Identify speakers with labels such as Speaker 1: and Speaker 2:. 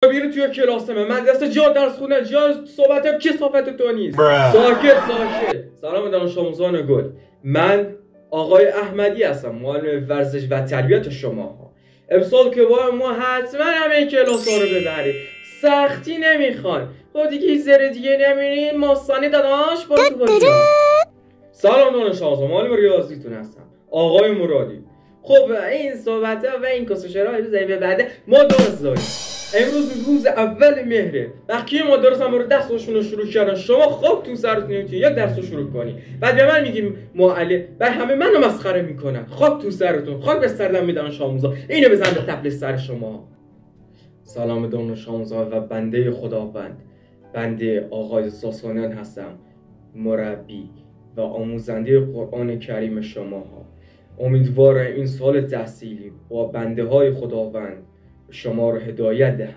Speaker 1: بیرون توی کلاس من مدرسه جا درس خوندن جا صحبت کثافت تو نیست. ساکت. سلام دانش آموزان گل، من آقای احمدی هستم، معلم ورزش و تربیت شما. امسال که با ما حتما همه این کلاس ها رو ببرید، سختی نمیخوان. خب دیگه زره دیگه نمیرین ماستانی داداش برو تو بازی. سلام دانش آموزان، معلم ریاضیتون هستم، آقای مرادی. خب این صحبت ها و این کسوشرها امروز بعد ما درس داریم. امروز روز اول مهره. وقتی ما درس هم رو درسشون رو شروع کردن، شما خواب تو سرتون نمیتونید یک درس رو شروع کنی. بعد به من میگیم معلم، بعد همه منو مسخره میکنن. خواب تو سرتون، خاک به سردم میدن شاموزا. اینو بزن به تپل سر شما. سلام دانش آموزان و بنده خداوند، بنده آقای ساسانیان هستم، مربی و آموزنده قرآن کریم شماها. امیدوارم این سال تحصیلی با بنده های خداوند شما رو هدایت دهم.